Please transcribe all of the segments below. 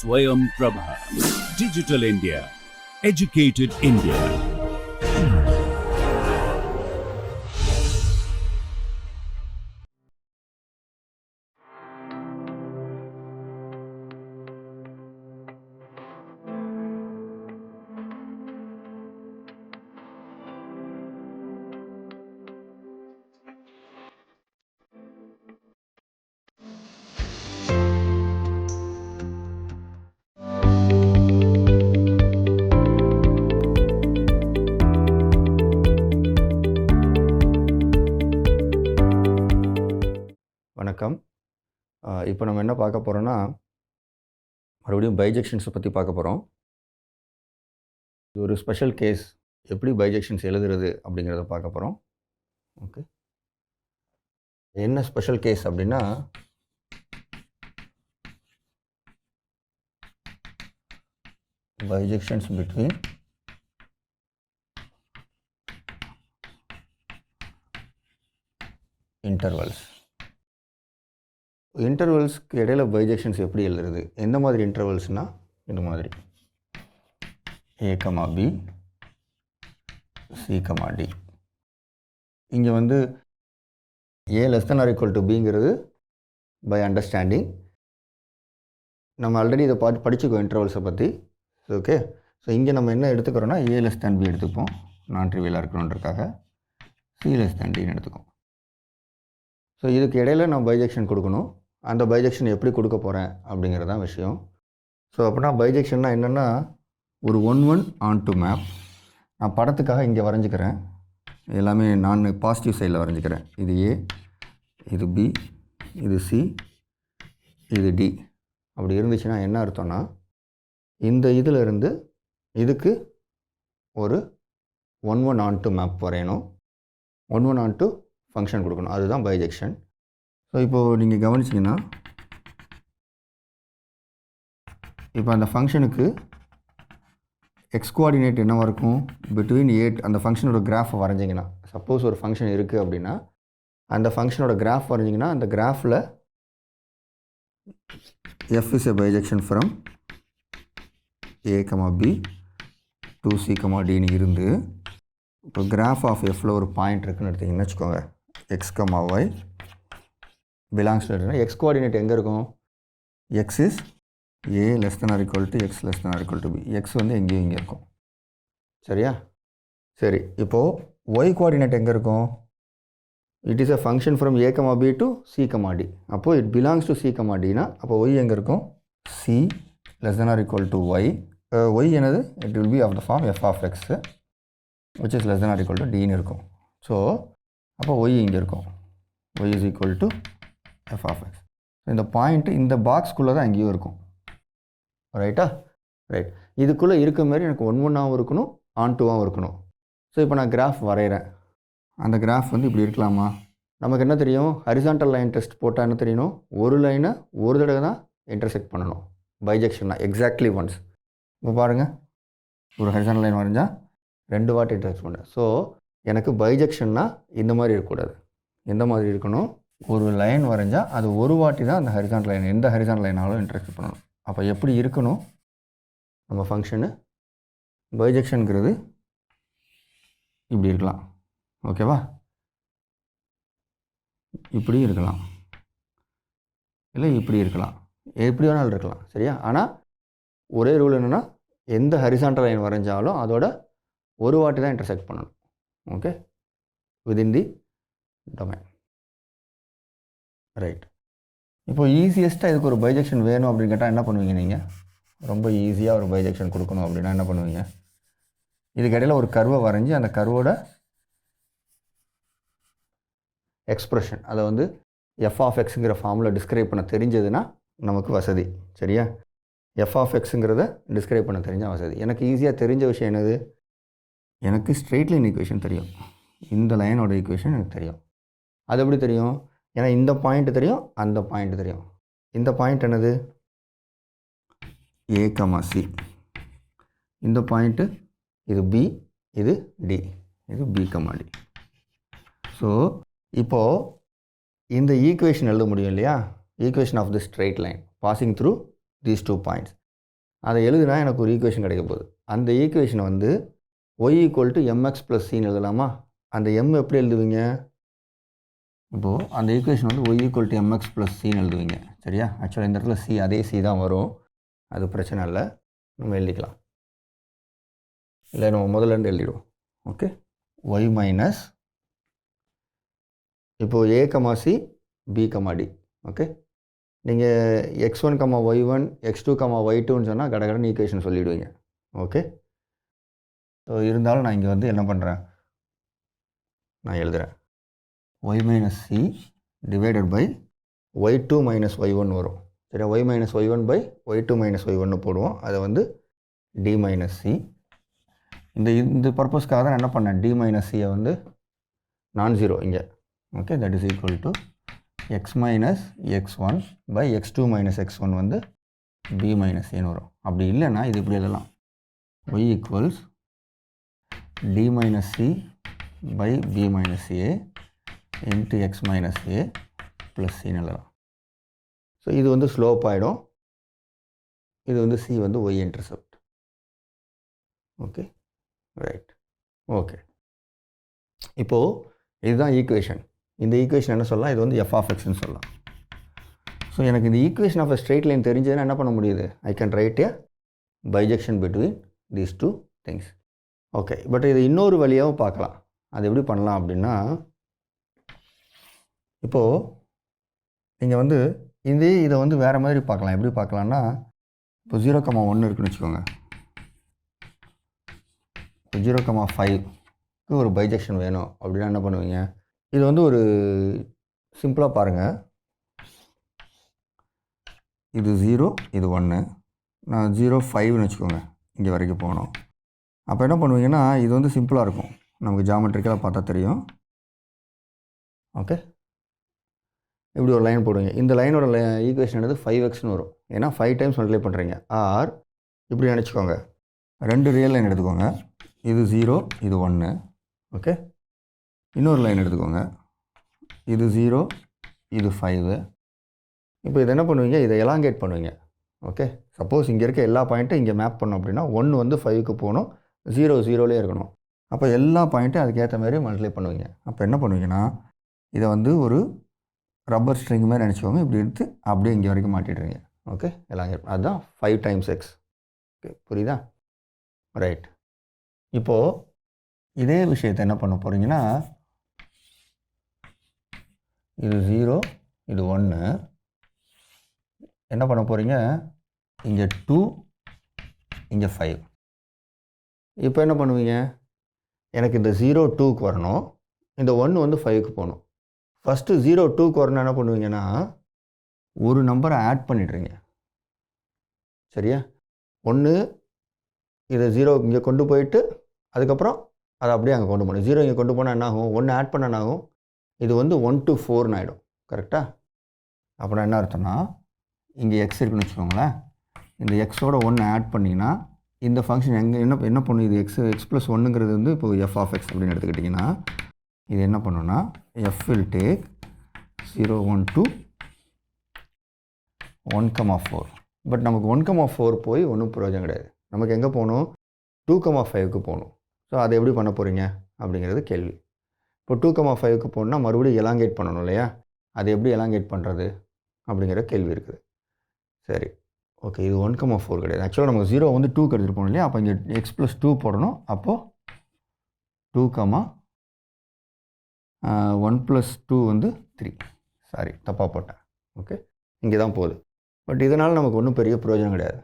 Swayam Prabha. Digital India. Educated India. வணக்கம். இப்போ நம்ம என்ன பார்க்க போகிறோன்னா, மறுபடியும் பைஜெக்ஷன்ஸை பற்றி பார்க்க போகிறோம். இது ஒரு ஸ்பெஷல் கேஸ், எப்படி பைஜெக்ஷன்ஸ் எழுதுறது அப்படிங்கிறத பார்க்க போகிறோம். ஓகே, என்ன ஸ்பெஷல் கேஸ் அப்படின்னா, பைஜெக்ஷன்ஸ் பிட்வீன் இன்டர்வல்ஸ். இன்டர்வல்ஸ்க்கு இடையில பைஜெக்ஷன்ஸ் எப்படி எழுதுறது, எந்த மாதிரி இன்டர்வல்ஸ்னால் இந்த மாதிரி a, b, c, d. இங்கே வந்து a <= bங்கிறது பை அண்டர்ஸ்டாண்டிங். நம்ம ஆல்ரெடி இதை படிச்சுக்கோ இன்டர்வல்ஸை பற்றி. ஓகே, ஸோ இங்கே நம்ம என்ன எடுத்துக்கிறோன்னா a b எடுத்துப்போம், நான் ட்ரிவியலாக இருக்கணுன்றக்காக. c d எடுத்துக்கோம். ஸோ இதுக்கு இடையில நான் பைஜெக்ஷன் கொடுக்கணும். அந்த பைஜெக்ஷன் எப்படி கொடுக்க போகிறேன் அப்படிங்கிறதான் விஷயம். ஸோ அப்படின்னா பைஜெக்ஷன்னா என்னென்னா, ஒரு 1-1 onto மேப். நான் படத்துக்காக இங்கே வரைஞ்சிக்கிறேன், எல்லாமே நான் பாசிட்டிவ் சைடில் வரைஞ்சிக்கிறேன். இது a, இது b, இது c, இது d. அப்படி இருந்துச்சுன்னா என்ன அர்த்தம்னா, இந்த இதில் இருந்து இதுக்கு ஒரு 1-1 onto மேப் வரையணும், 1-1 onto ஃபங்க்ஷன் கொடுக்கணும். அதுதான் பைஜெக்ஷன். ஸோ இப்போது நீங்கள் கவனிச்சிங்கன்னா, இப்போ அந்த ஃபங்க்ஷனுக்கு எக்ஸ் கோஆர்டினேட் என்னவாக இருக்கும், பிட்வீன் 8 அந்த ஃபங்க்ஷனோட கிராஃபை வரைஞ்சிங்கன்னா, சப்போஸ் ஒரு ஃபங்க்ஷன் இருக்குது அப்படின்னா அந்த ஃபங்க்ஷனோட கிராஃப் வரைஞ்சிங்கன்னா, அந்த கிராஃபில் F is a bijection from a, b to c, dன்னு இருந்து, இப்போ கிராஃப் ஆஃப் எஃப்பில் ஒரு பாயிண்ட் இருக்குன்னு எடுத்திங்கன்னு வச்சுக்கோங்க, x, y belongs to X coordinate எங்கே இருக்கும், x is a <= x <= b. x வந்து எங்கேயும் இங்கே இருக்கும். சரியா? சரி, இப்போது y கோஆர்டினேட் எங்கே இருக்கும், it is a function from a, b to c, d. அப்போது இட் பிலாங்ஸ் டு c, dனா அப்போ y எங்கே இருக்கும், c <= y. y என்னது, it will be of the form f of x which is <= dன்னு இருக்கும். ஸோ அப்போ y இங்கே இருக்கும், y is equal to f of x. இந்த பாயிண்ட்டு இந்த பாக்ஸ்க்குள்ளே தான் எங்கேயும் இருக்கும். ரைட்டா? ரைட். இதுக்குள்ளே இருக்க மாதிரி எனக்கு 1-1ஆகவும் இருக்கணும், onto-ஆகவும் இருக்கணும். ஸோ இப்போ நான் கிராஃப் வரைகிறேன். அந்த கிராஃப் வந்து இப்படி இருக்கலாமா? நமக்கு என்ன தெரியும், ஹரிசாண்டல் லைன் டெஸ்ட் போட்டால் என்ன தெரியணும், ஒரு லைனை ஒரு தடவை தான் இன்டர்செக்ட் பண்ணணும். பைஜெக்ஷன்னா எக்ஸாக்ட்லி ஒன்ஸ். இப்போ பாருங்கள், ஒரு ஹரிசாண்டல் லைன் வரைஞ்சால் 2 வாட்டி இன்டர்செக்ட் பண்ணேன். ஸோ எனக்கு பைஜெக்ஷன்னா இந்த மாதிரி இருக்கக்கூடாது. எந்த மாதிரி இருக்கணும், ஒரு லைன் வரைஞ்சால் அது ஒரு வாட்டி தான் அந்த ஹரிசாண்டல் லைன், எந்த ஹரிசாண்டல் லைனாலும் இன்டர்செக்ட் பண்ணணும். அப்போ எப்படி இருக்கணும் நம்ம ஃபங்க்ஷனு, பைஜெக்ஷனுங்கிறது இப்படி இருக்கலாம். ஓகேவா? இப்படி இருக்கலாம், இல்லை இப்படி இருக்கலாம், எப்படி வேணாலும் இருக்கலாம். சரியா? ஆனால் ஒரே ரூல் என்னென்னா, எந்த ஹரிசாண்டல் லைன் வரைஞ்சாலும் அதோட ஒரு வாட்டி தான் இன்டர்செக்ட் பண்ணணும். ஓகே, விதின் தி டொமைன். ரைட். இப்போ ஈஸியஸ்ட்டாக இதுக்கு ஒரு பைஜெக்ஷன் வேணும் அப்படின்னு கேட்டால் என்ன பண்ணுவீங்க நீங்கள்? ரொம்ப ஈஸியாக ஒரு பைஜெக்ஷன் கொடுக்கணும் அப்படின்னா என்ன பண்ணுவீங்க? இதுக்கு இடையில் ஒரு கர்வை வரைஞ்சி அந்த கர்வோட எக்ஸ்ப்ரெஷன், அதை வந்து எஃப் ஆஃப் எக்ஸுங்கிற ஃபார்மில் டிஸ்கிரைப் பண்ண தெரிஞ்சதுன்னா நமக்கு வசதி. சரியா? எஃப் ஆஃப் எக்ஸுங்கிறத டிஸ்கிரைப் பண்ண தெரிஞ்சால் வசதி. எனக்கு ஈஸியாக தெரிஞ்ச விஷயம் என்னது, எனக்கு ஸ்ட்ரெயிட் லைன் ஈக்குவேஷன் தெரியும், இந்த லைனோட ஈக்குவேஷன் எனக்கு தெரியும். அது எப்படி தெரியும்? ஏன்னா இந்த பாயிண்ட் தெரியும், அந்த பாயிண்ட் தெரியும். இந்த பாயிண்ட் என்னது, a, c. இந்த பாயிண்ட்டு இது b, இது d, இது b, d. ஸோ இப்போது இந்த ஈக்குவேஷன் எழுத முடியும் இல்லையா, equation of the straight line passing through these 2 points. அதை எழுதுனா எனக்கு ஒரு ஈக்குவேஷன் கிடைக்க போகுது. அந்த ஈக்குவேஷனை வந்து y = mx + c எழுதலாமா? அந்த m எப்படி எழுதுவீங்க? இப்போது அந்த ஈக்குவேஷன் வந்து y = mx + c எழுதுவீங்க. சரியா? ஆக்சுவலாக இந்த இடத்துல c அதே c தான் வரும், அது பிரச்சனை இல்லை, நம்ம எழுதிக்கலாம். இல்லை நம்ம முதல்ல இருந்து எழுதிடுவோம். ஓகே, y மைனஸ் இப்போது a, c, b, d. Okay, நீங்கள் x1, y1, x2, y2ன்னு சொன்னால் கடகடன் ஈக்குவேஷன் சொல்லிவிடுவீங்க. ஓகே, ஸோ இருந்தாலும் நான் இங்கே வந்து என்ன பண்ணுறேன், நான் எழுதுகிறேன் y minus c divided by y2 minus y1 வரும். சரியா? y minus y1 by y2 minus y1 போடுவோம். அதை வந்து d மைனஸ் c. இந்த பர்பஸ்க்காக தான் என்ன பண்ணேன், d மைனஸ் சியை வந்து நான் ஜீரோ இங்கே. Okay, that is equal to x minus x1 by x2 minus x1 வந்து b மைனஸ் ஏன்னு வரும். அப்படி இல்லைன்னா இது இப்படி எழுதலாம், y equals d minus c by b minus a into x minus a plus சின்னு எழுதலாம். ஸோ இது வந்து ஸ்லோப் ஆகிடும், இது வந்து c வந்து y intercept. Okay, right. Okay, இப்போது இதுதான் ஈக்குவேஷன். இந்த ஈக்குவேஷன் என்ன சொல்லலாம், இது வந்து f of xன்னு சொல்லலாம். ஸோ எனக்கு இந்த equation of a straight line தெரிஞ்சதுன்னா என்ன பண்ண முடியுது, I can write a bijection between these 2 things. Okay, but இது இன்னொரு வழியாகவும் பார்க்கலாம். அது எப்படி பண்ணலாம் அப்படின்னா, இப்போது நீங்கள் வந்து இதை வந்து வேறு மாதிரி பார்க்கலாம். எப்படி பார்க்கலான்னா, இப்போ 0,1 இருக்குன்னு வச்சுக்கோங்க, இப்போ 0,5க்கு ஒரு பைஜெக்ஷன் வேணும் அப்படின்னா என்ன பண்ணுவீங்க, இது வந்து ஒரு சிம்பிளாக பாருங்கள், இது 0, இது 1, நான் 0,5ன்னு வச்சுக்கோங்க, இங்கே வரைக்கும் போகணும். அப்போ என்ன பண்ணுவீங்கன்னா, இது வந்து சிம்பிளாக இருக்கும், நமக்கு ஜாமெட்ரிக்கலாக பார்த்தா தெரியும். ஓகே, இப்படி ஒரு லைன் போடுவீங்க. இந்த லைனோட ஈக்குவேஷன் என்னது 5xன்னு வரும், ஏன்னா 5 டைம்ஸ் மல்டிப்ளை பண்ணுறீங்க. ஆர் இப்படி நினச்சிக்கோங்க, 2 ரியல் லைன் எடுத்துக்கோங்க, இது 0, இது 1. ஓகே, இன்னொரு லைன் எடுத்துக்கோங்க, இது 0, இது 5. இப்போ இதை என்ன பண்ணுவீங்க, இதை எலாங்கேட் பண்ணுவீங்க. ஓகே, சப்போஸ் இங்கே இருக்க எல்லா பாயிண்ட்டும் இங்கே மேப் பண்ணோம் அப்படின்னா 1 வந்து 5க்கு போகணும், 0 0லேயே இருக்கணும். அப்போ எல்லா பாயிண்ட்டும் அதுக்கேற்ற மாதிரி மல்டிப்ளை பண்ணுவீங்க. அப்போ என்ன பண்ணுவீங்கன்னா, இதை வந்து ஒரு ரப்பர் ஸ்ட்ரிங் மாதிரி நினச்சிக்கோங்க, இப்படி எடுத்து அப்படியே இங்கே வரைக்கும் மாட்டிடுறீங்க. ஓகே, எலாங்கேட், அதுதான் 5 டைம்ஸ் x. ஓகே, புரியுதா? ரைட். இப்போது இதே விஷயத்தை என்ன பண்ண போகிறீங்கன்னா, இது 0, இது 1, என்ன பண்ண போகிறீங்க, இங்கே 2, இங்கே 5. இப்போ என்ன பண்ணுவீங்க, எனக்கு இந்த 0 2க்கு வரணும், இந்த 1 வந்து 5க்கு போகணும். ஃபஸ்ட்டு 0 2க்கு வரணும் என்ன பண்ணுவீங்கன்னா, ஒரு நம்பரை ஆட் பண்ணிடுறீங்க. சரியா? 1 இதை 0 இங்கே கொண்டு போயிட்டு அதுக்கப்புறம் அதை அப்படியே அங்கே கொண்டு போகணும். 0 இங்கே கொண்டு போனால் என்ன ஆகும், 1 ஆட் பண்ண என்ன ஆகும், இது வந்து 1 to 4ன்னு ஆகிடும். கரெக்டாக? அப்புறம் என்ன அர்த்தம்னா, இங்கே எக்ஸ் இருக்குன்னு வச்சுக்கோங்களேன், இந்த எக்ஸோட 1 ஆட் பண்ணிங்கன்னா இந்த ஃபங்க்ஷன் என்ன பண்ணும், இது எக்ஸ் ப்ளஸ் 1ங்கிறது வந்து இப்போ f of x அப்படின்னு எடுத்துக்கிட்டிங்கன்னா, இது என்ன பண்ணுன்னா, f will take 0 1 to 1,4. But நமக்கு 1,4 போய் ஒன்றும் பிரயோஜனம் கிடையாது. நமக்கு எங்கே போகணும், 2,5க்கு போகணும். ஸோ அதை எப்படி பண்ண போகிறீங்க அப்படிங்கிறது கேள்வி. இப்போ 2,5க்கு போகணுன்னா மறுபடியும் எலாங்கேட் பண்ணணும் இல்லையா, அது எப்படி எலாங்கேட் பண்ணுறது அப்படிங்கிற கேள்வி இருக்குது. சரி, ஓகே, இது 1,4 கிடையாது. ஆக்சுவலாக நமக்கு 0 வந்து 2க்கு எடுத்துகிட்டு போகணும் இல்லையா, அப்போ இங்கே x + 2 போடணும். அப்போது 2, 1 + 2 வந்து 3. சாரி, தப்பாக போட்டேன். ஓகே, இங்கே தான் போகுது. பட் இதனால் நமக்கு ஒன்றும் பெரிய பிரயோஜனம் கிடையாது.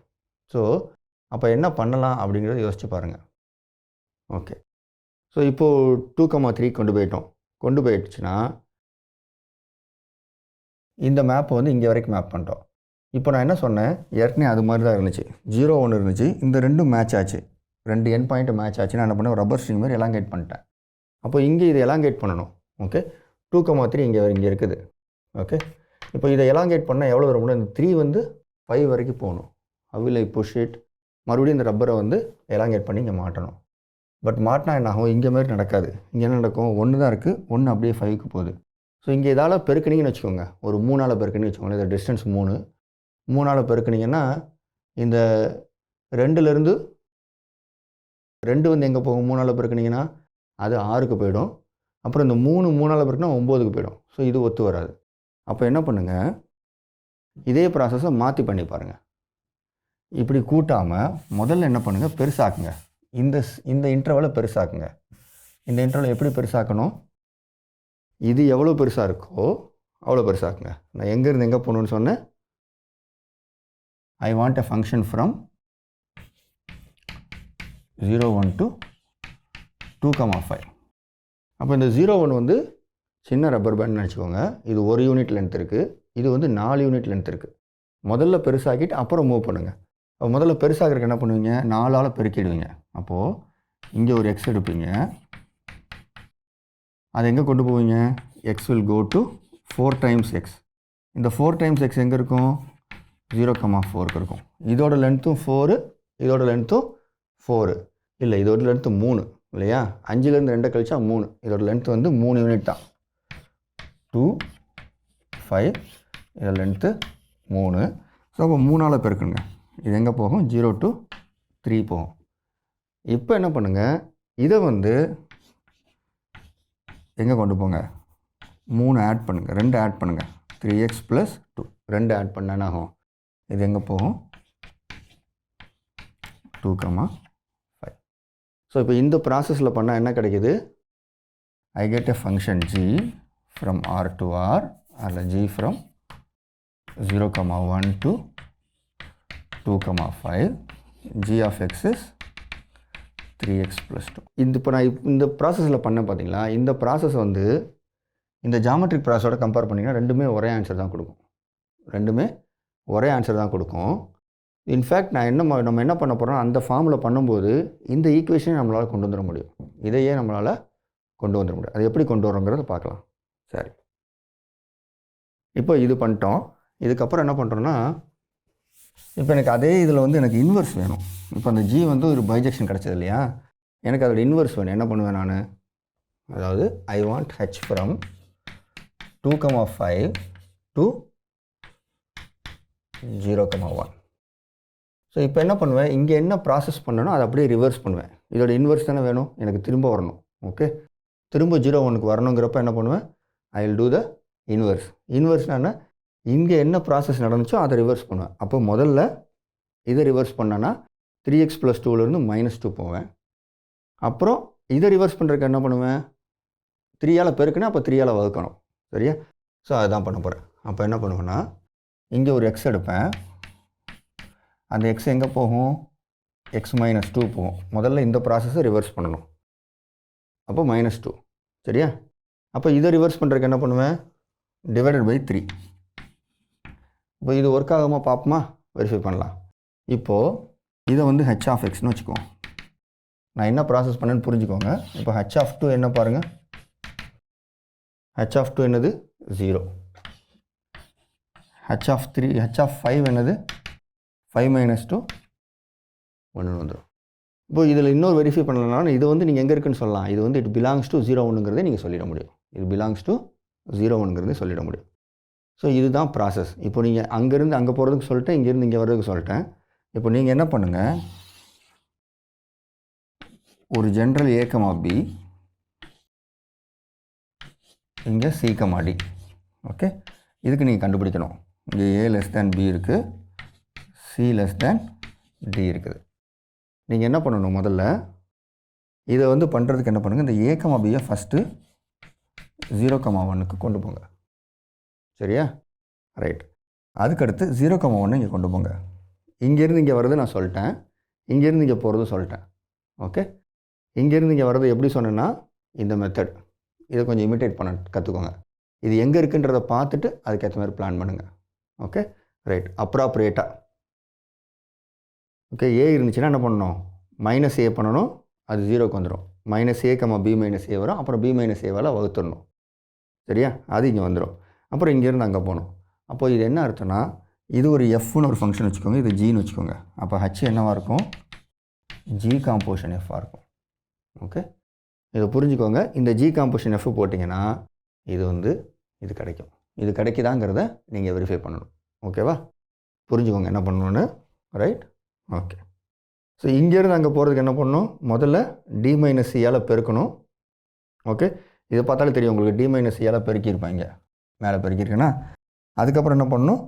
ஸோ அப்போ என்ன பண்ணலாம் அப்படிங்கிறத யோசிச்சு பாருங்கள். ஓகே, ஸோ இப்போது 2,3 கொண்டு போயிடுச்சுன்னா இந்த மேப்பை வந்து இங்கே வரைக்கும் மேப் பண்ணிட்டோம். இப்போ நான் என்ன சொன்னேன், ஏற்கனவே அது மாதிரி தான் இருந்துச்சு, 0 1 இருந்துச்சு, இந்த ரெண்டும் மேட்ச் ஆச்சு, 2 என் பாயிண்ட் மேட்ச் ஆச்சு. நான் என்ன பண்ணேன், ரப்பர் ஸ்ட்ரிங் மாதிரி எலாங்கேட் பண்ணிட்டேன். அப்போ இங்கே இதை எலாங்கேட் பண்ணணும். ஓகே, 2,3 இங்கே இருக்குது. ஓகே, இப்போ இதை எலாங்கேட் பண்ணால் எவ்வளோ வரும், இந்த 3 வந்து 5 வரைக்கும் போகணும். அவில் ஐ புஷ் இட், மறுபடியும் இந்த ரப்பரை வந்து எலாங்கேட் பண்ணி இங்கே மாட்டணும். பட் மாட்டினா என்ன ஆகும், இங்கே மாதிரி நடக்காது. இங்கே என்ன நடக்கும், 1 தான் இருக்குது, 1 அப்படியே 5க்கு போகுது. ஸோ இங்கே இதால் பெருக்குனீங்கன்னு வச்சுக்கோங்க, ஒரு 3ஆல் பெருக்குனீங்கன்னு வச்சுக்கோங்களேன், இந்த டிஸ்டன்ஸ் 3ஆல் பெருக்குனீங்கன்னா இந்த 2லேருந்து 2 வந்து எங்கே போகும், 3ஆல் பெருக்குனீங்கன்னா அது 6க்கு போயிடும். அப்புறம் இந்த 3ஆல் பெருக்குனா 9க்கு போயிடும். ஸோ இது ஒத்து வராது. அப்போ என்ன பண்ணுங்கள், இதே ப்ராசஸை மாற்றி பண்ணி பாருங்கள். இப்படி கூட்டாமல் முதல்ல என்ன பண்ணுங்கள், பெருசாக்குங்க. இந்த இன்டர்வலை பெருசாக்குங்க. இந்த இன்டர்வலை எப்படி பெருசாக்கணும், இது எவ்வளோ பெருசாக இருக்கோ அவ்வளோ பெருசாக்குங்க. நான் எங்கேருந்து எங்கே போகணுன்னு சொன்னேன், I want a function from 0, 1 to 2,5. அப்போ இந்த 0, 1 வந்து சின்ன ரப்பர் பேண்ட்னு நினச்சிக்கோங்க. இது 1 யூனிட் லென்த் இருக்குது, இது வந்து 4 யூனிட் லென்த் இருக்குது. முதல்ல பெருசாக்கிட்டு அப்புறம் மூவ் பண்ணுங்கள். அப்போ முதல்ல பெருசாகிறதுக்கு என்ன பண்ணுவீங்க, 4ஆல் பெருக்கிடுவீங்க. அப்போது இங்கே ஒரு எக்ஸ் எடுப்பீங்க, அதை எங்கே கொண்டு போவீங்க, x will go to 4 times x. இந்த 4 times x எங்கே இருக்கும், 0,4க்கு இருக்கும். இதோட லென்த்தும் 4, இதோட லென்த்தும் 4 இல்லை, இதோட லென்த்து 3 இல்லையா, 5லேருந்து 2 கழிச்சா 3, இதோட லென்த்து வந்து 3 யூனிட் தான். 2, 5, இதோட லென்த்து 3. ஸோ அப்போ 3ஆல் பெருக்குங்க. இது எங்கே போகும், 0 to 3 போகும். இப்போ என்ன பண்ணுங்கள், இதை வந்து எங்கே கொண்டு போங்க, 3 ஆட் பண்ணுங்கள், 2 ஆட் பண்ணுங்கள், 3x + 2, 2 ஆட் பண்ண என்ன ஆகும், இது எங்கே போகும், 2,5. ஸோ இப்போ இந்த ப்ராசஸில் பண்ணால் என்ன கிடைக்குது, I get a function g from r to r அல்ல g from 0,1 to 2,5. g of x is 3x + 2. இப்போ நான் இந்த ப்ராசஸில் பண்ணேன் பார்த்தீங்களா, இந்த ப்ராசஸ் வந்து இந்த ஜாமெட்ரிக் ப்ராசஸோட கம்பேர் பண்ணிங்கன்னா ரெண்டுமே ஒரே ஆன்சர் தான் கொடுக்கும். ரெண்டுமே ஒரே ஆன்சர் தான் கொடுக்கும். இன்ஃபேக்ட் நம்ம என்ன பண்ண போகிறோம், அந்த ஃபார்மில் பண்ணும்போது இந்த ஈக்குவேஷனை நம்மளால் கொண்டு வந்துட முடியும், இதையே நம்மளால் கொண்டு வந்துட முடியும். அது எப்படி கொண்டு வரோங்கிறத பார்க்கலாம். சரி, இப்போ இது பண்ணிட்டோம். இதுக்கப்புறம் என்ன பண்ணுறோன்னா, இப்போ எனக்கு அதே இதில் வந்து எனக்கு இன்வெர்ஸ் வேணும். இப்போ அந்த ஜி வந்து ஒரு பைஜெக்ஷன் கிடச்சது இல்லையா, எனக்கு அதோட இன்வெர்ஸ் வேணும். என்ன பண்ணுவேன் நான், அதாவது I want h from 2,5 to 0,1. So இப்போ என்ன பண்ணுவேன், இங்கே என்ன ப்ராசஸ் பண்ணணும் அதை அப்படியே ரிவர்ஸ் பண்ணுவேன். இதோட இன்வெர்ஸ் தானே வேணும், எனக்கு திரும்ப வரணும். ஓகே, திரும்ப 0,1க்கு வரணுங்கிறப்ப என்ன பண்ணுவேன், I will do the inverse. இன்வெர்ஸ்னா இங்கே என்ன ப்ராசஸ் நடந்துச்சோ அதை ரிவர்ஸ் பண்ணுவேன். அப்போ முதல்ல இதை ரிவர்ஸ் பண்ணேன்னா 3x + 2லேருந்து -2 போவேன். அப்புறம் இதை ரிவர்ஸ் பண்ணுறதுக்கு என்ன பண்ணுவேன், 3ஆல் பெருக்குன்னா அப்போ 3ஆல் வகுக்கணும். சரியா, ஸோ அதுதான் பண்ண போகிறேன். அப்போ என்ன பண்ணுவேன்னா, இங்கே ஒரு எக்ஸ் எடுப்பேன், அந்த எக்ஸ் எங்கே போகும், x - 2 போகும். முதல்ல இந்த ப்ராசஸை ரிவர்ஸ் பண்ணணும். அப்போ -2. சரியா, அப்போ இதை ரிவர்ஸ் பண்ணுறதுக்கு என்ன பண்ணுவேன், ÷ 3. இப்போ இது ஒர்க் ஆகாமல் பார்ப்போமா, வெரிஃபை பண்ணலாம். இப்போது இதை வந்து h of xன்னு வச்சுக்குவோம். நான் என்ன ப்ராசஸ் பண்ணேன்னு புரிஞ்சுக்கோங்க. இப்போ h of 2 என்ன பாருங்கள், h of 2 என்னது 0, h of 5 என்னது 5 - 2 1 வந்துடும். இப்போ இதில் இன்னொரு வெரிஃபை பண்ணலனாலும் இது வந்து நீங்கள் எங்கே இருக்குன்னு சொல்லலாம், இது வந்து இட் பிலாங்ஸ் டு 0,1ங்கிறதே நீங்கள் சொல்லிட முடியும். இது பிலாங்ஸ் டு 0,1ங்கிறதே சொல்லிட முடியும். ஸோ இதுதான் ப்ராசஸ். இப்போ நீங்கள் அங்கேருந்து அங்கே போகிறதுக்கு சொல்லிட்டேன், இங்கேருந்து இங்கே வர்றதுக்கு சொல்லிட்டேன். இப்போ நீங்கள் என்ன பண்ணுங்கள், ஒரு ஜென்ரல் a, b, இங்கே c, d. ஓகே, இதுக்கு நீங்கள் கண்டுபிடிக்கணும். இங்கே a < b இருக்குது, c d இருக்குது. நீங்கள் என்ன பண்ணணும், முதல்ல இதை வந்து பண்ணுறதுக்கு என்ன பண்ணுங்கள், இந்த a, bயை ஃபஸ்ட்டு 0,1க்கு கொண்டு போங்க. சரியா, ரைட். அதுக்கடுத்து 0,1 இங்கே கொண்டு போங்க. இங்கேருந்து இங்கே வர்றது நான் சொல்லிட்டேன், இங்கேருந்து இங்கே போகிறது சொல்லிட்டேன். ஓகே, இங்கேருந்து இங்கே வர்றது எப்படி சொன்னேன்னா இந்த மெத்தட், இதை கொஞ்சம் இமிட்டேட் பண்ண கற்றுக்கோங்க. இது எங்கே இருக்குன்றதை பார்த்துட்டு அதுக்கேற்ற மாதிரி பிளான் பண்ணுங்கள். Okay, right. அப்ராப்ரியேட்டாக ஓகே, ஏ இருந்துச்சுன்னா என்ன பண்ணணும், -a பண்ணணும், அது 0க்கு வந்துடும். -a, b - a வரும், அப்புறம் b - a வகுத்துடணும். சரியா, அது இங்கே வந்துடும். அப்புறம் இங்கேருந்து அங்கே போகணும். அப்போ இது என்ன அர்த்தம்னா, இது ஒரு எஃப்னு ஒரு ஃபங்க்ஷன் வச்சுக்கோங்க, இது ஜின்னு வச்சுக்கோங்க. அப்போ ஹச் என்னவாக இருக்கும், ஜி காம்போசிஷன் எஃப்பாக இருக்கும். ஓகே, இதை புரிஞ்சுக்கோங்க. இந்த ஜி காம்போசிஷன் எஃப் போட்டிங்கன்னா இது வந்து இது கிடைக்கும். இது கிடைக்குதாங்கிறத நீங்கள் வெரிஃபை பண்ணணும். ஓகேவா? புரிஞ்சுக்கோங்க என்ன பண்ணணுன்னு. ரைட்? ஓகே. ஸோ இங்கேருந்து அங்கே போகிறதுக்கு என்ன பண்ணணும்? முதல்ல டி மைனஸ் சியால் பெருக்கணும். ஓகே, இதை பார்த்தாலே தெரியும் உங்களுக்கு. டி மைனஸ் சியால் பெருக்கியிருப்பாங்க, மேலே பெருக்கியிருக்கேன்னா அதுக்கப்புறம் என்ன பண்ணணும்?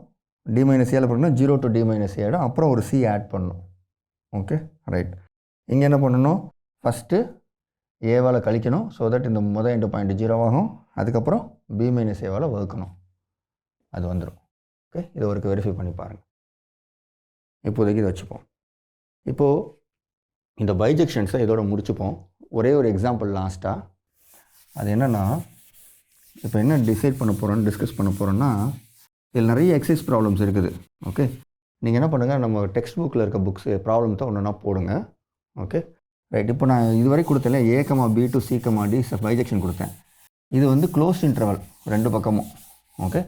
டி மைனஸ் சியால் பெருக்கணும், 0 to டி மைனஸ் சி ஆகிடும். அப்புறம் ஒரு சி ஆட் பண்ணணும். Okay, right. இங்கே என்ன பண்ணணும்? ஃபஸ்ட்டு ஏவால் கழிக்கணும். ஸோ தட் இந்த முதல் எண்டு பாயிண்ட் 0 ஆகும். அதுக்கப்புறம் பி மைனஸ் ஏவால் வகுக்கணும். அது வந்துடும். ஓகே, இதை ஒரு வெரிஃபை பண்ணி பாருங்கள். இப்போதைக்கு இதை வச்சுப்போம். இப்போது இந்த பைஜெக்ஷன்ஸை இதோட முடிச்சுப்போம். ஒரே ஒரு எக்ஸாம்பிள் லாஸ்ட்டாக. அது என்னென்னா, இப்போ என்ன டிசைட் பண்ண போகிறோன்னு டிஸ்கஸ் பண்ண போகிறோன்னா, இதில் நிறைய எக்ஸசைஸ் ப்ராப்ளம்ஸ் இருக்குது. ஓகே, நீங்கள் என்ன பண்ணுங்கள், நம்ம டெக்ஸ்ட் புக்கில் இருக்க புக்ஸு ப்ராப்ளம் தான் ஒன்று ஒன்றா போடுங்க. Okay, right. இப்போ நான் இதுவரை கொடுத்தேன் A comma B to C comma D bijection கொடுத்தேன். இது வந்து க்ளோஸ்ட் இன்டர்வல் ரெண்டு பக்கமும். ஓகே,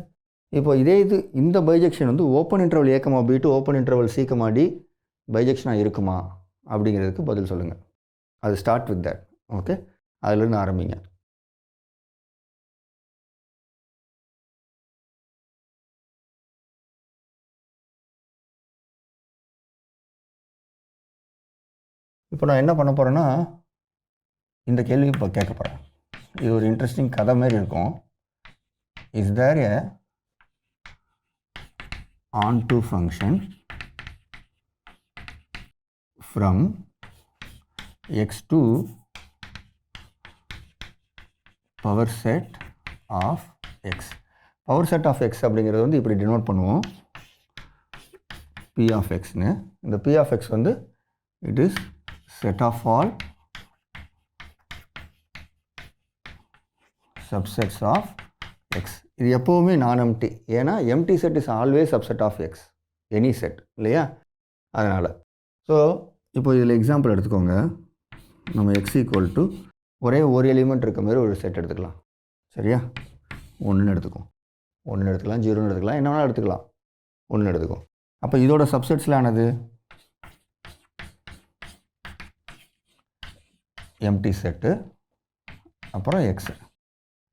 இப்போ இந்த பைஜெக்ஷன் வந்து open interval A comma B to open interval C comma D பைஜெக்ஷனாக இருக்குமா அப்படிங்கிறதுக்கு பதில் சொல்லுங்கள். அது ஸ்டார்ட் வித் தட். ஓகே, அதிலிருந்து ஆரம்பிங்க. இப்போ நான் என்ன பண்ண போகிறேன்னா, இந்த கேள்வி இப்போ கேட்க போகிறேன். இது ஒரு இன்ட்ரெஸ்டிங் கதை மாதிரி இருக்கும். Is there a onto function from x to power set of x. power set of x அப்படிங்கிறது வந்து இப்படி டினோட் பண்ணுவோம், p of x னு. இந்த p of x வந்து it is set of all subsets of x. இது எப்போவுமே நான் எம்டி. ஏன்னா empty set is always subset of x, any set இல்லையா? அதனால் ஸோ இப்போ இதில் எக்ஸாம்பிள் எடுத்துக்கோங்க. நம்ம எக்ஸ் ஈக்குவல் டு ஒரே ஒரு எலிமெண்ட் இருக்க மாதிரி ஒரு செட் எடுத்துக்கலாம். சரியா? 1 எடுத்துக்கும், 1 எடுத்துக்கலாம், 0 எடுத்துக்கலாம், என்ன வேணாலும் எடுத்துக்கலாம், 1 எடுத்துக்கும். அப்போ இதோட சப்செட்ஸில் ஆனது எம்டி செட்டு, அப்புறம் எக்ஸ்,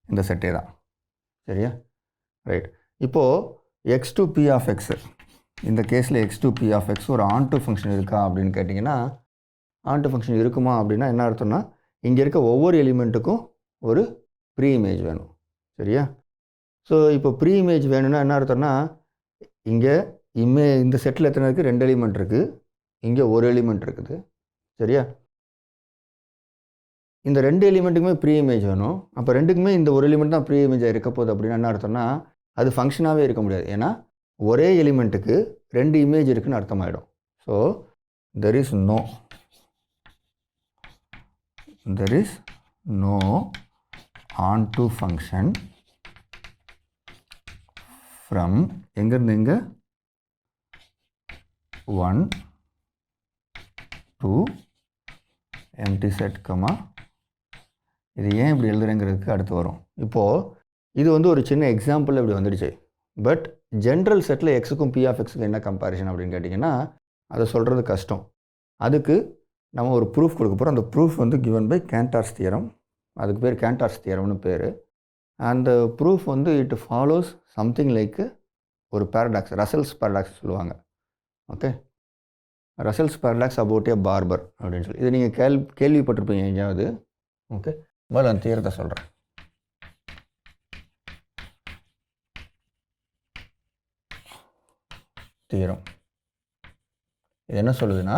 இந்த செட்டே தான். சரியா? ரைட். இப்போது x to B of x, இந்த கேஸில் x to B of x ஒரு ஆன்டு ஃபங்க்ஷன் இருக்கா அப்படின்னு கேட்டிங்கன்னா, ஆன்டு ஃபங்க்ஷன் இருக்குமா அப்படின்னா என்ன அர்த்தம்னா, இங்கே இருக்க ஒவ்வொரு எலிமெண்ட்டுக்கும் ஒரு ப்ரீ இமேஜ் வேணும். சரியா? ஸோ இப்போ ப்ரீ இமேஜ் வேணும்னா என்ன அர்த்தம்னா, இங்கே இந்த செட்டில் எத்தனை இருக்குது? 2 எலிமெண்ட் இருக்குது, இங்கே ஒரு எலிமெண்ட் இருக்குது. சரியா? இந்த 2 எலிமெண்ட்டுக்குமே ப்ரீ இமேஜ் வேணும். அப்போ ரெண்டுக்குமே இந்த ஒரு எலிமெண்ட் தான் ப்ரீ இமேஜாக இருக்க போகுது அப்படின்னா என்ன அர்த்தம்னா, அது ஃபங்க்ஷனாகவே இருக்க முடியாது. ஏன்னா ஒரே எலிமெண்ட்டுக்கு 2 இமேஜ் இருக்குன்னு அர்த்தமாயிடும். So there is no onto function from எங்கேருந்து எங்கே 1 to empty set, இது ஏன் இப்படி எழுதுறேங்கிறதுக்கு அடுத்து வரும். இப்போது இது வந்து ஒரு சின்ன எக்ஸாம்பிள் இப்படி வந்துடுச்சு. பட் ஜென்ரல் செட்டில் எக்ஸுக்கும் பி ஆஃப் எக்ஸுக்கும் என்ன கம்பேரிஷன் அப்படின்னு கேட்டிங்கன்னா, அதை சொல்கிறது கஷ்டம். அதுக்கு நம்ம ஒரு ப்ரூஃப் கொடுக்க போகிறோம். அந்த ப்ரூஃப் வந்து கிவன் பை கேண்டார்ஸ் தியரம். அதுக்கு பேர் கேண்டார்ஸ் தியரம்னு பேர். அந்த ப்ரூஃப் வந்து இட் ஃபாலோஸ் சம்திங் லைக் ஒரு பேரடாக்ஸ், ரசல்ஸ் பேரடாக்ஸ் சொல்லுவாங்க. Okay, Russell's paradox about A barber அப்படின்னு சொல்லி. இது நீங்கள் கேள்விப்பட்டிருப்பீங்க எங்கேயாவது. ஓகே, முதல்ல அந்த தியரத்தை சொல்கிறேன். தியரம் இது என்ன சொல்லுதுன்னா,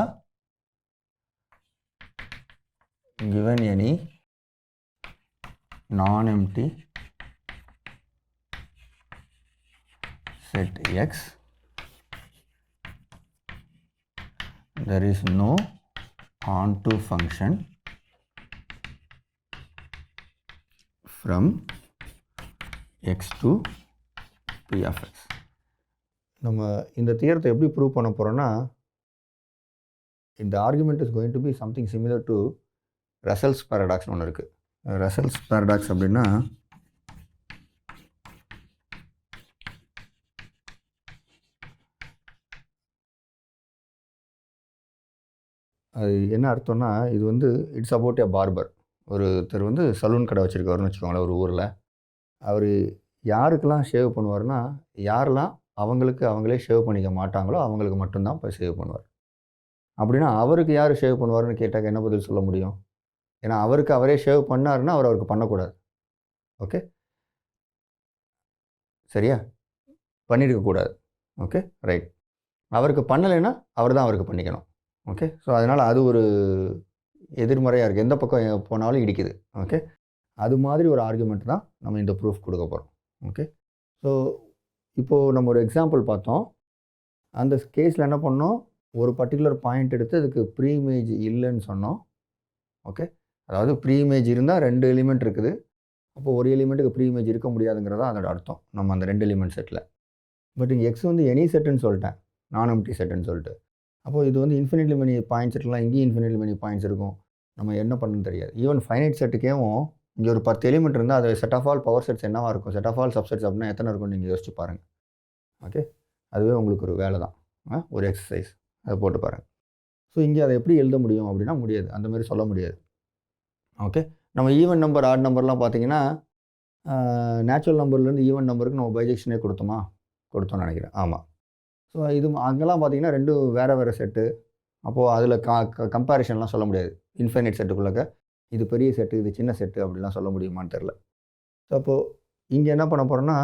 given any non-empty set X, there is no onto function from x to p of x. நம்ம இந்த தியரத்தை எப்படி ப்ரூவ் பண்ண போகிறோன்னா, இந்த argument is going to be something similar to Russell's பேரடாக்ஸ்னு ஒன்று இருக்குது. ரசல்ஸ் பேரடாக்ஸ் அப்படின்னா, அது என்ன அர்த்தம்னா, இது வந்து இட்ஸ் அபவுட் ஏ பார்பர். ஒருத்தர் வந்து சலூன் கடை வச்சுருக்காருன்னு வச்சுக்கோங்களேன் ஒரு ஊரில். அவர் யாருக்கெல்லாம் ஷேவ் பண்ணுவார்னா, யாரெல்லாம் அவங்களுக்கு அவங்களே ஷேவ் பண்ணிக்க மாட்டாங்களோ அவங்களுக்கு மட்டும்தான் போய் ஷேவ் பண்ணுவார். அப்படின்னா அவருக்கு யார் ஷேவ் பண்ணுவார்னு கேட்டாக்க என்ன பதில் சொல்ல முடியும்? ஏன்னா அவருக்கு அவரே ஷேவ் பண்ணாருன்னா அவருக்கு பண்ணக்கூடாது. ஓகே, சரியா? பண்ணியிருக்கக்கூடாது. Okay, right. அவருக்கு பண்ணலைன்னா அவர் தான் அவருக்கு பண்ணிக்கணும். ஓகே, ஸோ அதனால் அது ஒரு எதிர்மறையாக இருக்குது. எந்த பக்கம் போனாலும் இடிக்குது. ஓகே, அது மாதிரி ஒரு ஆர்குமெண்ட் தான் நம்ம இந்த ப்ரூஃப் கொடுக்க போகிறோம். ஓகே, ஸோ இப்போது நம்ம ஒரு எக்ஸாம்பிள் பார்த்தோம். அந்த கேஸில் என்ன பண்ணோம், ஒரு பர்டிகுலர் பாயிண்ட் எடுத்து அதுக்கு ப்ரீ இமேஜ் இல்லைன்னு சொன்னோம். ஓகே, அதாவது ப்ரீ இமேஜ் இருந்தால் 2 எலிமெண்ட் இருக்குது. அப்போ ஒரு எலிமெண்ட்டுக்கு ப்ரீ இமேஜ் இருக்க முடியாதுங்கிறதா அதோட அர்த்தம் நம்ம அந்த 2 எலிமெண்ட் செட்டில். பட் இங்கே எக்ஸ் வந்து எனி செட்டுன்னு சொல்லிட்டேன், நான் எம்ப்டி செட்டுன்னு சொல்லிட்டு. அப்போது இது வந்து இன்ஃபினிட்லி மெனி பாயிண்ட்ஸ் இருக்கலாம், இங்கேயும் இன்ஃபினிட்லி மெனி பாயிண்ட்ஸ் இருக்கும். நம்ம என்ன பண்ணணும்னு தெரியாது. ஈவன் ஃபைனைட் செட்டுக்கேவும் இங்கே ஒரு 10 எலிமெண்ட் இருந்தால் அது set of all power sets என்னவாக இருக்கும், செட் ஆஃப் ஆல் சப்செட்ஸ் அப்படின்னா எத்தனை இருக்கும்னு நீங்கள் யோசிச்சு பாருங்கள். ஓகே, அதுவே உங்களுக்கு ஒரு வேலை தான், ஒரு எக்ஸசைஸ், அதை போட்டு பாருங்கள். ஸோ இங்கே அதை எப்படி எழுத முடியும் அப்படின்னா முடியாது, அந்த மாதிரி சொல்ல முடியாது. ஓகே, நம்ம ஈவன் நம்பர் ஆட் நம்பர்லாம் பார்த்தீங்கன்னா நேச்சுரல் நம்பர்லேருந்து ஈவன் நம்பருக்கு நம்ம பைஜெக்ஷனே கொடுத்தோம்னு நினைக்கிறேன். ஆமாம். ஸோ இது அங்கெல்லாம் பார்த்தீங்கன்னா 2 வேறு செட்டு. அப்போது அதில் கம்பேரிஷன்லாம் சொல்ல முடியாது. இன்ஃபைனைட் செட்டுக்குள்ளக்க இது பெரிய செட்டு, இது சின்ன செட்டு அப்படிலாம் சொல்ல முடியுமான்னு தெரில. ஸோ அப்போது இங்கே என்ன பண்ண போகிறோன்னா,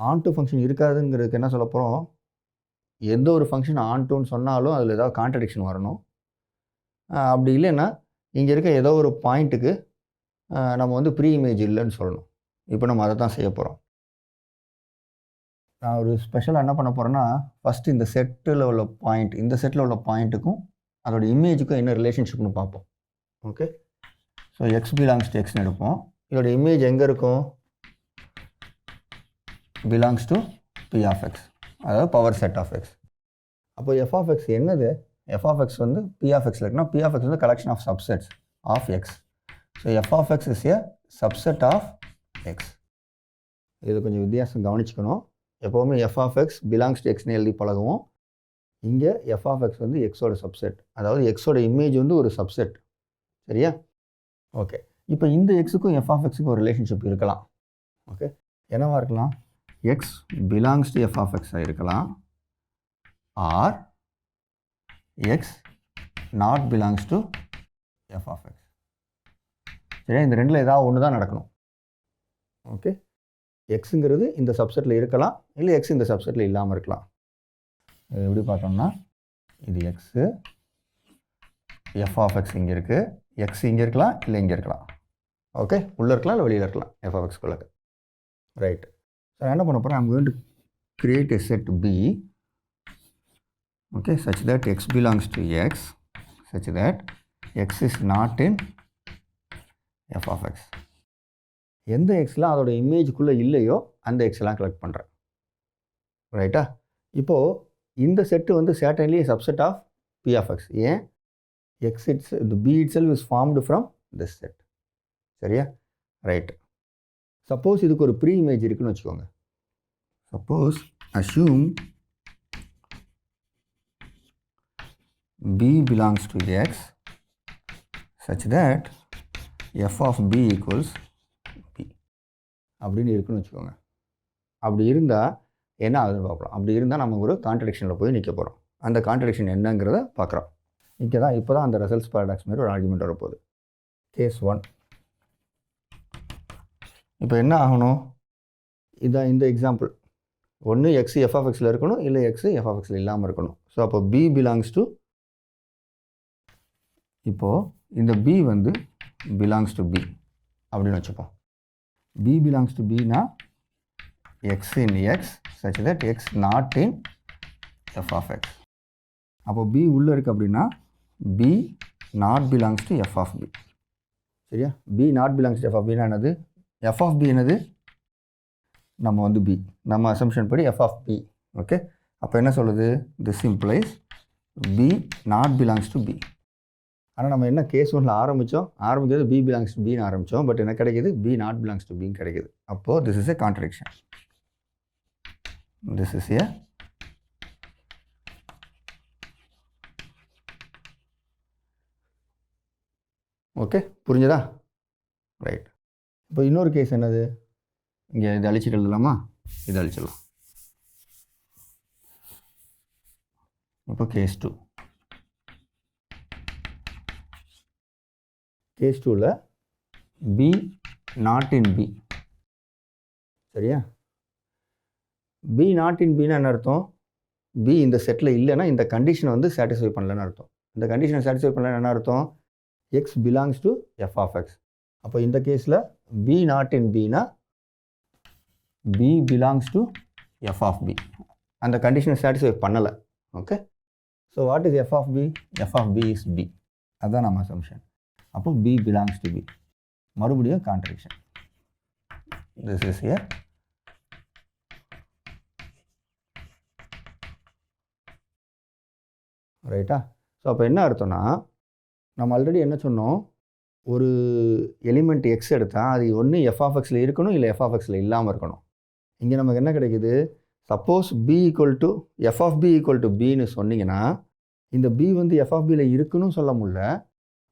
ஆன் டு ஃபங்க்ஷன் இருக்காதுங்கிறதுக்கு என்ன சொல்ல போகிறோம், எந்த ஒரு ஃபங்க்ஷன் ஆன் டுன்னு சொன்னாலும் அதில் ஏதாவது கான்ட்ரடிக்ஷன் வரணும். அப்படி இல்லைன்னா இங்கே இருக்க ஏதோ ஒரு பாயிண்ட்டுக்கு நம்ம வந்து ப்ரீ இமேஜ் இல்லைன்னு சொல்லணும். இப்போ நம்ம அதை தான் செய்ய போகிறோம். நான் ஒரு ஸ்பெஷலாக என்ன பண்ண போகிறேன்னா, ஃபஸ்ட்டு இந்த செட்டில் உள்ள பாயிண்ட், இந்த செட்டில் உள்ள பாயிண்ட்டுக்கும் அதோட இமேஜுக்கும் என்ன ரிலேஷன்ஷிப்னு பார்ப்போம். Okay, so x belongs to எக்ஸ்னு எடுப்போம். இதோட இமேஜ் எங்கே இருக்கும், belongs to B of x, அதாவது பவர் செட் ஆஃப் எக்ஸ். அப்போ எஃப் ஆஃப் எக்ஸ் என்னது, எஃப் ஆஃப் எக்ஸ் வந்து பி ஆஃப் எக்ஸில் இருக்குன்னா பி ஆஃப் எக்ஸ் வந்து collection of subsets of x. So f of x is a subset of x. இது கொஞ்சம் வித்தியாசம் கவனிச்சுக்கணும். எப்போவுமே f of x belongs to எக்ஸ்னு எழுதி பழகுவோம். இங்கே எஃப் ஆஃப் எக்ஸ் வந்து எக்ஸோட சப்செட், அதாவது எக்ஸோட இமேஜ் வந்து ஒரு சப்செட். சரியா? ஓகே, இப்போ இந்த எக்ஸுக்கும் எஃப் ஆஃப் எக்ஸுக்கும் ஒரு ரிலேஷன்ஷிப் இருக்கலாம். ஓகே, என்னவா இருக்கலாம், x belongs to f of எக்ஸாக இருக்கலாம், or x not belongs to f of x. சரியா? இந்த ரெண்டில் ஏதாவது ஒன்று தான் நடக்கணும். ஓகே, எக்ஸுங்கிறது இந்த சப்செட்டில் இருக்கலாம், இல்லை எக்ஸ் இந்த சப்செட்டில் இல்லாமல் இருக்கலாம். இது எப்படி பார்த்தோம்னா, இது எக்ஸு, எஃப் ஆஃப் எக்ஸ் இங்கே இருக்குது, எக்ஸ் இங்கே இருக்கலாம் இல்லை இங்கே இருக்கலாம். ஓகே, உள்ளே இருக்கலாம் இல்லை வெளியில் இருக்கலாம் எஃப் ஆஃப் எக்ஸ்குள்ளே. ரைட். ஸோ நான் என்ன பண்ண போகிறேன், I'm going to create a set B, okay, such that x belongs to x, such that x is not in f of x. எந்த எக்ஸ்லாம் அதோட இமேஜுக்குள்ளே இல்லையோ அந்த எக்ஸ்லாம் கலெக்ட் பண்ணுறேன். ரைட்டா? இப்போது இந்த செட்டு வந்து certainly a subset of p of x. ஏன், x the b itself is formed from this set. சரியா? ரைட். சப்போஸ் இதுக்கு ஒரு ப்ரீ இமேஜ் இருக்குன்னு வச்சுக்கோங்க. Suppose assume b belongs to x such that f of b equals b அப்படின்னு இருக்குன்னு வச்சுக்கோங்க. அப்படி இருந்தால் என்ன ஆகுதுன்னு பார்க்கலாம். அப்படி இருந்தால் நம்ம ஒரு கான்ட்ரடிக்ஷனில் போய் நிற்க போகிறோம். அந்த கான்ட்ரடிக்ஷன் என்னங்கிறத பார்க்குறோம். இங்கே தான் இப்போ தான் அந்த ரிசல்ட்ஸ் பாராடாக்ஸ் மாதிரி ஒரு ஆர்குமெண்ட் வரப்போகுது. கேஸ் 1. இப்போ என்ன ஆகணும், இதான் இந்த எக்ஸாம்பிள். ஒன்று எக்ஸ் எஃப் ஆஃப் எக்ஸில் இருக்கணும், இல்லை எக்ஸ் எஃப் ஆஃப் எக்ஸில் இல்லாமல் இருக்கணும். ஸோ அப்போ b belongs to, இப்போது இந்த b வந்து belongs to b அப்படின்னு வச்சுப்போம். b belongs to b னா x in x such that x not in f of x. அப்போ b உள்ளே இருக்குது அப்படின்னா b not belongs to f of b. சரியா? b not belongs to f of b னா என்னது, f of b என்னது, நம்ம வந்து b, நம்ம அசம்ஷன் படி f of b. ஓகே, அப்போ என்ன சொல்லுது, this implies b not belongs to b. ஆனால் நம்ம என்ன கேஸ் 1ல் ஆரம்பிக்கிறது b belongs to bன்னு ஆரம்பித்தோம். பட் என்ன கிடைக்கிது, b not belongs to bன்னு கிடைக்கிது. அப்போது this is a contradiction. This is a okay, புரிஞ்சதா? ரைட். இப்போ இன்னொரு கேஸ் என்னது, இங்கே இது அழிச்சிட்டு எழுதலாமா? இது அழிச்சிடலாம். இப்போ கேஸ் 2. கேஸ் 2ல் பி நாட் இன் பி. சரியா? பி நாட் இன் பின்னா என்ன அர்த்தம்? பி இந்த செட்டில் இல்லைன்னா இந்த கண்டிஷனை வந்து சாட்டிஸ்ஃபை பண்ணலன்னு அர்த்தம். இந்த கண்டிஷனை சாட்டிஸ்ஃபை பண்ணலன்னு என்ன அர்த்தம்? X belongs to f of x. அப்போ இந்த கேஸில் பி நாட் இன் பினா B belongs to f of B. அந்த கண்டிஷனை சாட்டிஸ்ஃபை பண்ணலை. Okay, so what is f of B? F of B is B. அதுதான் நம்ம அசம்ஷன். அப்போ பி பிலாங்ஸ் டு பி. மறுபடியும் கான்ட்ரடிக்ஷன். This is here. ரைட்டா? So அப்போ என்ன அர்த்தம்னா, நம்ம ஆல்ரெடி என்ன சொன்னோம், ஒரு எலிமெண்ட் எக்ஸ் எடுத்தால் அது ஒன்று எஃப் ஆஃப் எக்ஸில் இருக்கணும், இல்லை எஃப் ஆஃப் எக்ஸில் இல்லாமல் இருக்கணும். இங்கே நமக்கு என்ன கிடைக்குது? Suppose p equal to f of p equal to பின்னு சொன்னீங்கன்னா, இந்த பி வந்து எஃப் ஆஃப் பியில் இருக்குன்னு சொல்ல முடியல,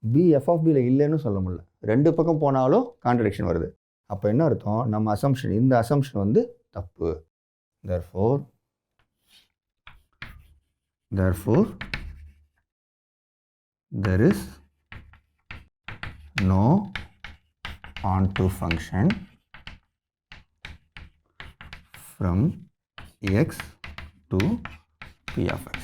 பி எஃப் ஆஃப் பியில் இல்லைன்னு சொல்ல முடியல. ரெண்டு பக்கம் போனாலும் கான்ட்ரடிக்ஷன் வருது. அப்போ என்ன அர்த்தம்? நம்ம அசம்ஷன், இந்த அசம்ஷன் வந்து தப்பு. therefore there is no onto function from x to p of x.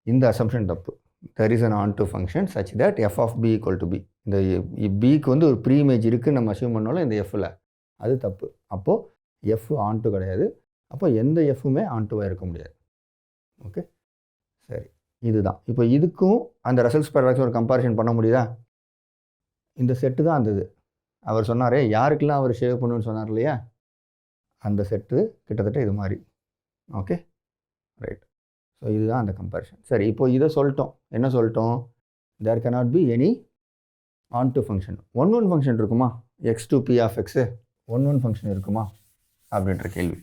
இந்த assumption தப்பு. there is an onto function such that f of b equal to b. இந்த bக்கு வந்து ஒரு ப்ரீ இமேஜ் இருக்குன்னு நம்ம அசியூம் பண்ணாலும் இந்த fல அது தப்பு. அப்போது f onto கிடையாது. அப்போ எந்த fமே ontoவாக இருக்க முடியாது. ஓகே, சரி, இதுதான். இப்போ இதுக்கும் அந்த ரசல்ஸ் பாராடாக்ஸ் ஒரு கம்பேரிஷன் பண்ண முடியுதா? இந்த செட்டு தான் அந்த இது அவர் சொன்னாரே, யாருக்கெல்லாம் அவர் ஷேவ் பண்ணுன்னு சொன்னார் இல்லையா, அந்த செட்டு கிட்டத்தட்ட இது மாதிரி. Okay, right. ஸோ இதுதான் அந்த கம்பேரிஷன். சரி, இப்போ இதை சொல்லிட்டோம். என்ன சொல்லிட்டோம்? There cannot be any onto function. One function இருக்குமா? X to B of x one function இருக்குமா அப்படின்ற கேள்வி.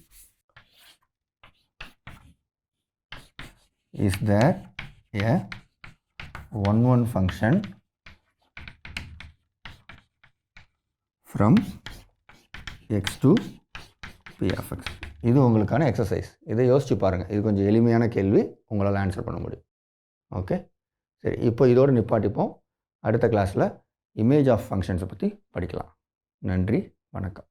Is there a one function from x to p of x. இது உங்களுக்கான எக்ஸசைஸ். இதை யோசிச்சு பாருங்கள். இது கொஞ்சம் எளிமையான கேள்வி, உங்களால் ஆன்சர் பண்ண முடியும். ஓகே, சரி, இப்போ இதோடு நிப்பாட்டிப்போம். அடுத்த கிளாஸில் இமேஜ் ஆஃப் ஃபங்க்ஷன்ஸை பற்றி படிக்கலாம். நன்றி, வணக்கம்.